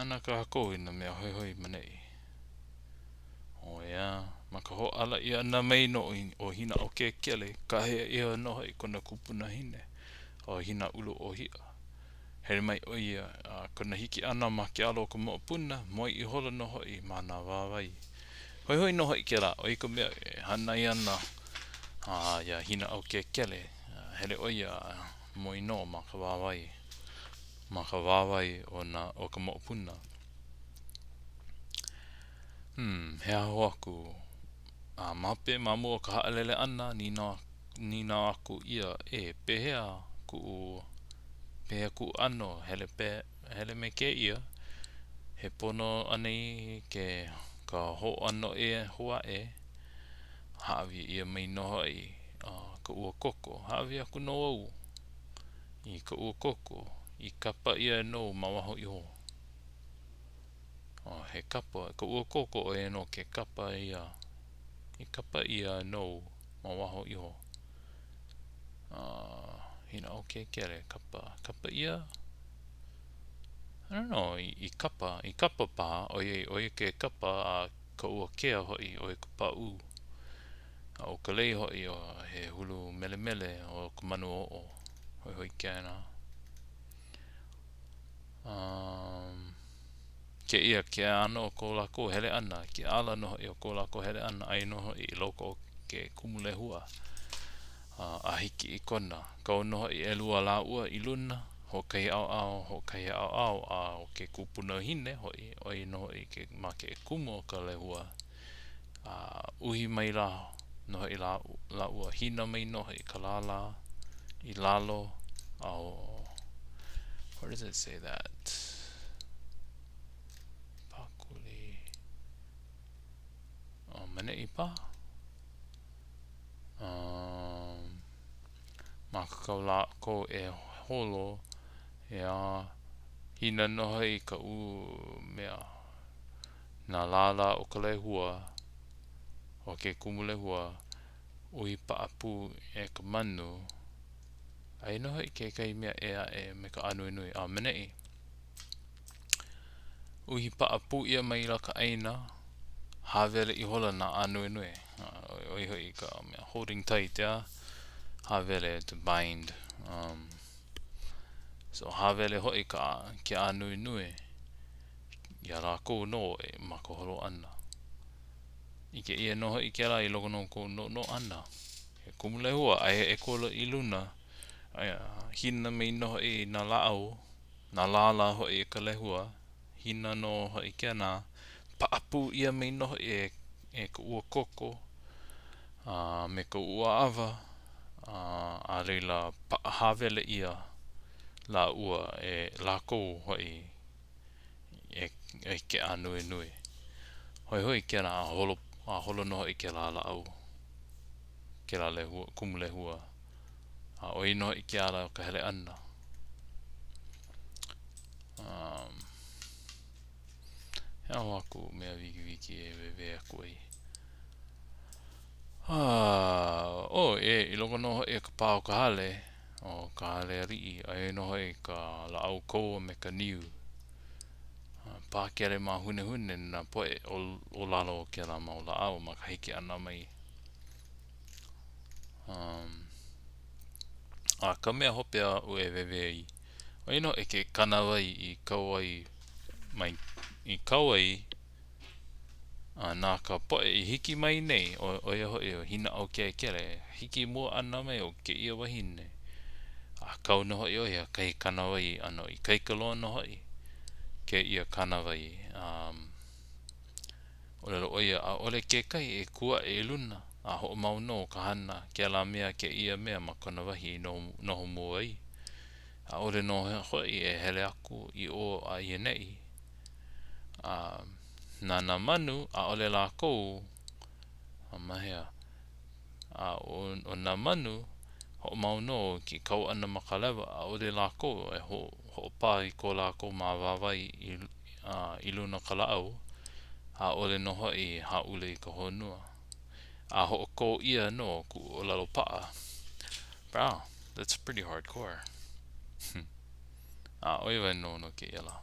Ana ka hako ina mea hoihoi manei. O ia, maka ho ala ia na mei no o hina o ke kele, ka hea ia noho I kona kupuna hine, o hina ulu o hia. Here mai o ia, kona hiki ana ma ke alo ka mo'opuna, moi I hola noho I mana wāwai. Hoihoi noho I ke la, o iko mea hana I ana, ia hina o ke kele, hele o ia moi no ma ka wāwai. Ma ka wāwai o ka mo'opuna. Hea ho aku. Mape mamu o ka haalele ana nina aku ia pehea ku ano hele me ke ia he pono anei ke ka ho ano hoa haawi ia mai noho I ka ua koko haawi aku no au I ka ua koko I kapa ia no mawaho iho he kapa ka ua koko o no ke kapa ia I kapa ia no mawaho iho hina o ke kere kapa ia I don't know I kapa pa o ye ke kapa ka ua kea hoi o ka pa'u o ka lei hoi o he hulu mele mele o ka manu o hoi kia na ke ia ke ano ko lako hele ana ke ala no I o ko lako hele ana ai no I loko ke kumu lehua a hiki I Kona kau no I elua la ua I luna ho kai au o ke kupuna hine hoi oi no I ke ma ke kumu o ka lehua uhi mai la no I la ua hina mai no I ka lala I lalo where does it say that pakuli mane I pa ma ka la ko holo hina no I ka mea na lala o ka lehua o ke kumu lehua ui paapu ka manu ai no I ke kai mea me ka anuenue menei ui paapu ia mai la ka aina havele I hola na anuenue oi hoi ka mea holding tight havele to bind so havele hoi ka ke anuenue ia la ko no ma ko holo ana Ike ia no I ke la I logo no ko no ana he kumu lehua ai kola I luna hina mai no I na lao na lala hoi ka lehua hina no hoi ke na paapu ia mai no ka ua koko me ka ua ava a leila havele ia la ua la ko hoi ke anuenue hoi ke na holo no I ke la au ke la lehua kumu lehua oi no I ke ala ka hele ana hea ho aku mea wiki wewe aku ai I logo no hoi ka pao ka hale o ka hale rii ai no hoi ka la au ko me ka niu pākere ma hune na poe o lalo ke la mau la au ma ka hiki ana mai ka mea hopea o wewe ai oi no ke kanawai I kauai mai I kauai nā ka poe I hiki mai nei o ia hoi o hina o ke kere hiki mua ana mai o ke ia wahine kau no hoi o ia kai kanawai ano I kai kaloa no hoi ke ia kanawai olelo o ia ole ke kai kua luna ho mau no ka hana ke la mea ke ia mea ma kona wahi no mua ai ole no hoi hele aku I o ia nei nana manu ole la kou mahea o na manu ho mau no ki kau ana makalewa ole la kou ho pa I ko la kou ma wawai I luna kalao ole no hoi haule I ka honua ho ko ia no ku olelo paa bro that's pretty hardcore oiwa no ke ela